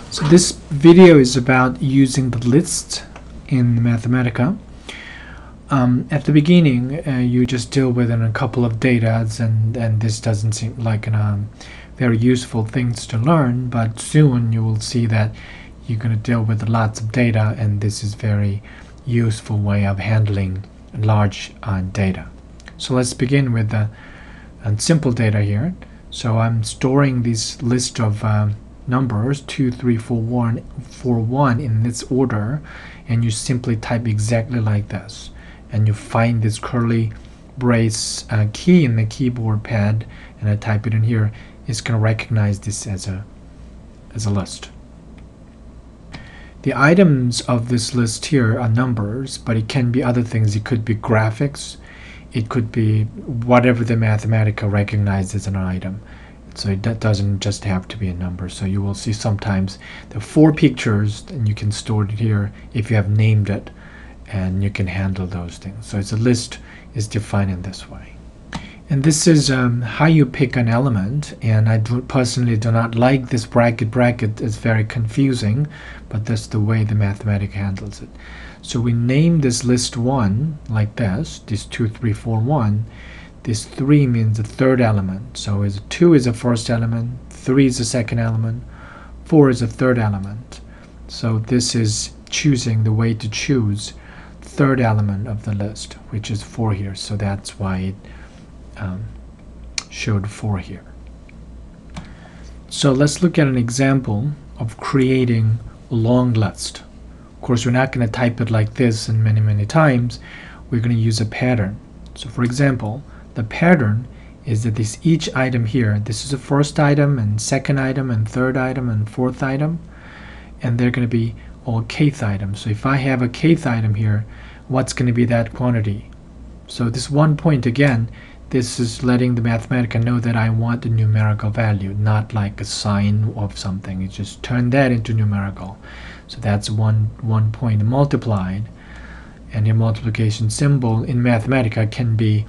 So this video is about using the list in Mathematica. At the beginning, you just deal with a couple of data, and this doesn't seem like very useful things to learn, but soon you will see that you're going to deal with lots of data, and this is very useful way of handling large data. So let's begin with the simple data here. So I'm storing this list of numbers 2, 3, 4, 1 in this order, and you simply type exactly like this, and you find this curly brace key in the keyboard pad, and I type it in here. It's going to recognize this as a list. The items of this list here are numbers, but it can be other things. It could be graphics, it could be whatever the Mathematica recognizes as an item. So that doesn't just have to be a number. So you will see sometimes the 4 pictures, and you can store it here if you have named it, and you can handle those things. So it's a list is defined in this way. And this is how you pick an element, and I personally do not like this bracket. It's very confusing, but that's the way the Mathematica handles it. So we name this list 1 like this 2, 3, 4, 1. This 3 means the third element. So 2 is the first element, 3 is the second element, 4 is the third element. So this is choosing the way to choose third element of the list, which is 4 here. So that's why it showed 4 here. So let's look at an example of creating a long list. Of course, we're not going to type it like this and many times. We're going to use a pattern. So for example, the pattern is that each item here, this is the first item and second item and third item and fourth item, and they're going to be all kth items. So if I have a kth item here, what's going to be that quantity? So this 1 point, again, this is letting the Mathematica know that I want a numerical value, not like a sign of something. It just turn that into numerical. So that's one point multiplied, and your multiplication symbol in Mathematica can be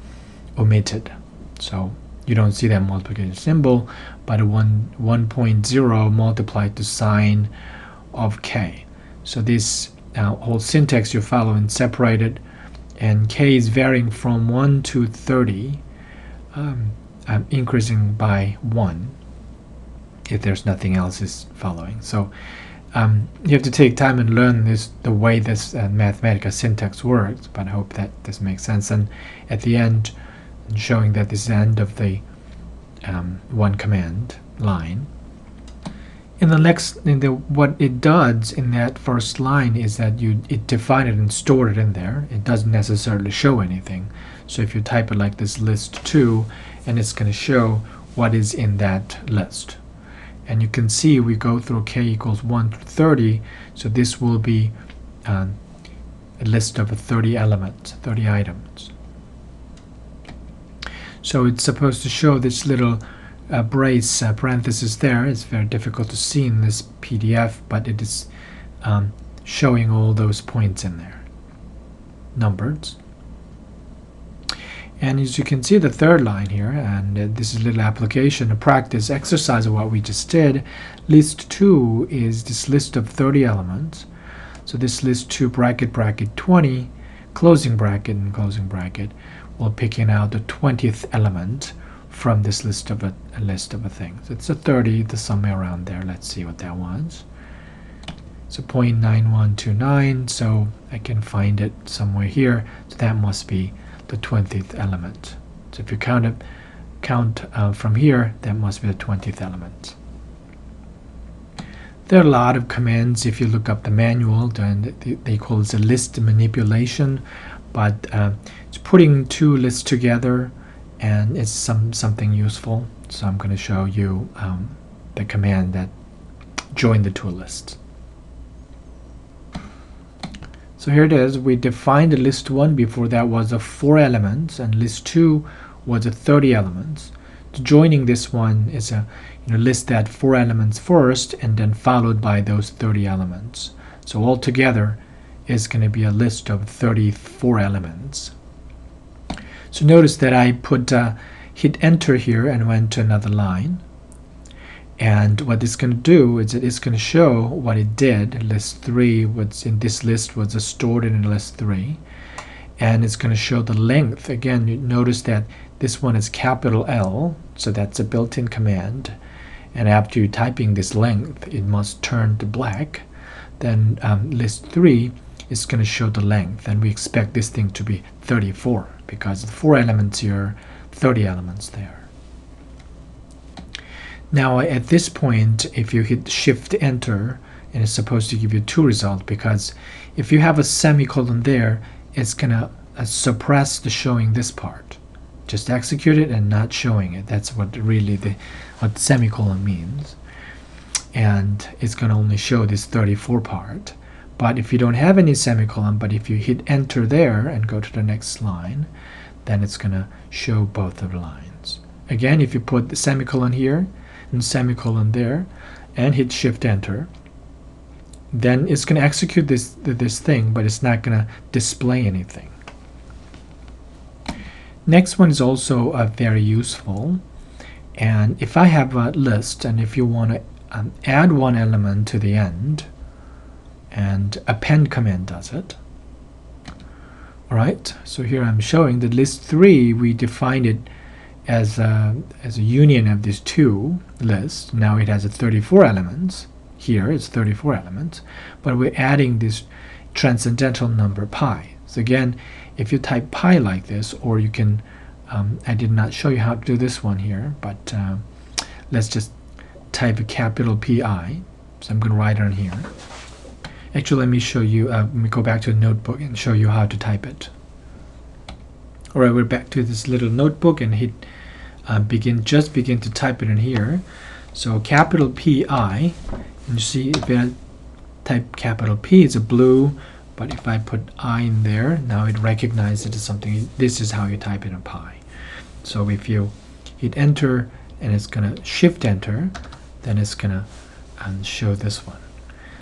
omitted. So you don't see that multiplication symbol, but a 1.0 multiplied to sign of k. So this whole syntax you follow and separate it, and k is varying from 1 to 30, increasing by 1 if there's nothing else is following. So you have to take time and learn the way this Mathematica syntax works, but I hope that this makes sense. And at the end, showing that this is the end of the one command line. In the next, what it does in that first line is that it defined it and stored it in there. It doesn't necessarily show anything. So if you type it like this, list 2, and it's going to show what is in that list. And you can see we go through k equals 1 to 30, so this will be a list of 30 elements, 30 items. So it's supposed to show this little brace parenthesis there. It's very difficult to see in this PDF, but it is showing all those points in there, numbered. And as you can see, the third line here, and this is a little application, a practice exercise of what we just did. List 2 is this list of 30 elements. So this list 2 bracket 20, closing bracket and closing bracket, will picking out the 20th element from this list of a thing. So it's a 30, the somewhere around there. Let's see what that was. So 0.9129, so I can find it somewhere here. So that must be the 20th element. So if you count from here, that must be the 20th element. There are a lot of commands. If you look up the manual, then they call it a list manipulation, but it's putting 2 lists together, and it's something useful. So I'm going to show you the command that join the 2 lists. So here it is. We defined list 1. Before that was a 4 elements, and list 2 was a 30 elements. So joining this one is a list that 4 elements first, and then followed by those 30 elements. So altogether is going to be a list of 34 elements. So notice that I hit enter here and went to another line. And what it's going to do is it's going to show what it did. List 3 was in this list was stored in list 3, and it's going to show the length. Again, you notice that this one is capital L, so that's a built-in command, and after you typing this length it must turn to black. Then list 3 is going to show the length, and we expect this thing to be 34 because 4 elements here, 30 elements there. Now at this point, if you hit Shift Enter, and it's supposed to give you 2 results, because if you have a semicolon there, it's gonna suppress the showing this part. Just execute it and not showing it. That's what really what the semicolon means. And it's gonna only show this 34 part. But if you don't have any semicolon, but if you hit Enter there and go to the next line, then it's gonna show both of the lines. Again, if you put the semicolon here and semicolon there and hit Shift Enter, then it's going to execute this thing, but it's not going to display anything. Next one is also very useful, and if I have a list and if you want to add one element to the end, and Append Command does it. Alright, so here I'm showing that list 3 we defined it as a union of these 2 lists. Now it has 34 elements. Here it's 34 elements, but we're adding this transcendental number pi. So again, if you type pi like this, or you can, I did not show you how to do this one here, but let's just type a capital Pi. So I'm going to write it on here. Actually, let me show you, let me go back to the notebook and show you how to type it. Alright, we're back to this little notebook and hit begin to type it in here. So capital Pi, and you see if I type capital P, it's a blue, but if I put I in there, now it recognizes it as something. This is how you type in a pi. So if you hit Enter and it's gonna Shift Enter, then it's gonna show this one.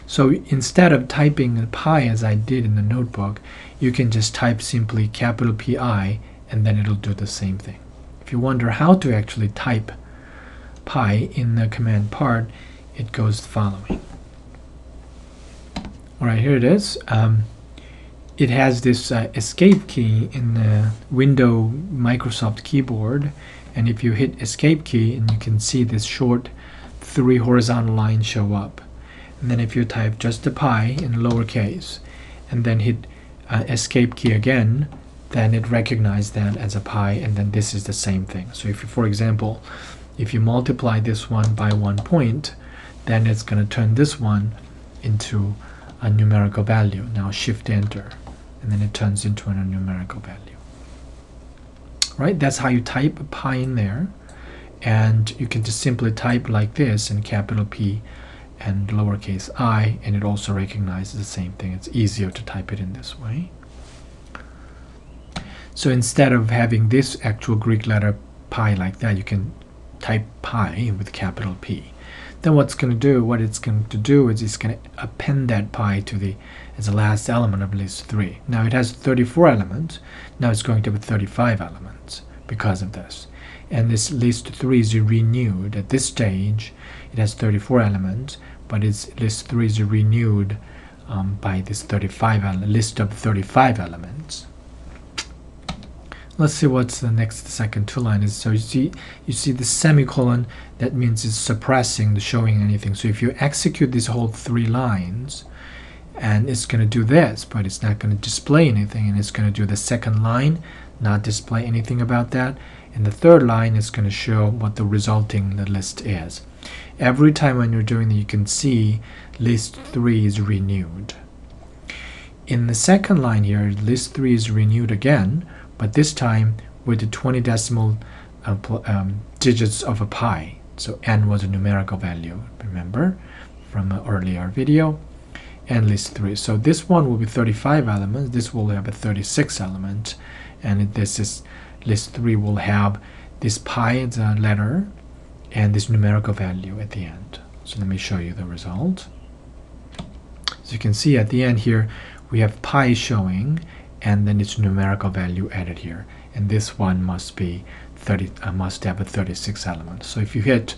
So instead of typing pi as I did in the notebook, you can just type simply capital Pi, and then it'll do the same thing. If you wonder how to actually type pi in the command part, it goes the following. Alright, here it is. It has this escape key in the Windows Microsoft keyboard, and if you hit escape key, and you can see this short 3 horizontal lines show up. And then if you type just the pi in lowercase and then hit escape key again, then it recognizes that as a pi, and then this is the same thing. So if you, for example, if you multiply this one by 1 point, then it's going to turn this one into a numerical value. Now Shift Enter, and then it turns into a numerical value. Right? That's how you type pi in there, and you can just simply type like this in capital P and lowercase I, and it also recognizes the same thing. It's easier to type it in this way. So instead of having this actual Greek letter pi like that, you can type pi with capital P. Then what it's going to do is it's going to append that pi to the as the last element of list 3. Now it has 34 elements. Now it's going to be 35 elements because of this. And this list 3 is renewed at this stage. It has 34 elements, but its list 3 is renewed by this list of 35 elements. Let's see what's the next second 2 line is. So you see the semicolon, that means it's suppressing the showing anything. So if you execute these whole 3 lines, and it's going to do this, but it's not going to display anything, and it's going to do the second line, not display anything about that, and the third line is going to show what the resulting list is. Every time when you're doing that, you can see list 3 is renewed. In the second line here, list 3 is renewed again, but this time with the 20 decimal digits of a pi. So n was a numerical value, remember, from an earlier video, and list 3. So this one will be 35 elements, this will have a 36 element, and this is list 3 will have this pi as a letter and this numerical value at the end. So let me show you the result. So you can see at the end here we have pi showing, and then its numerical value added here, and this one must be must have a 36 element. So if you hit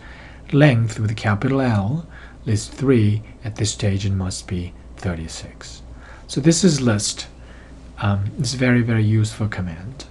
length with a capital L, list 3 at this stage and must be 36. So this is list. It's a very, very useful command.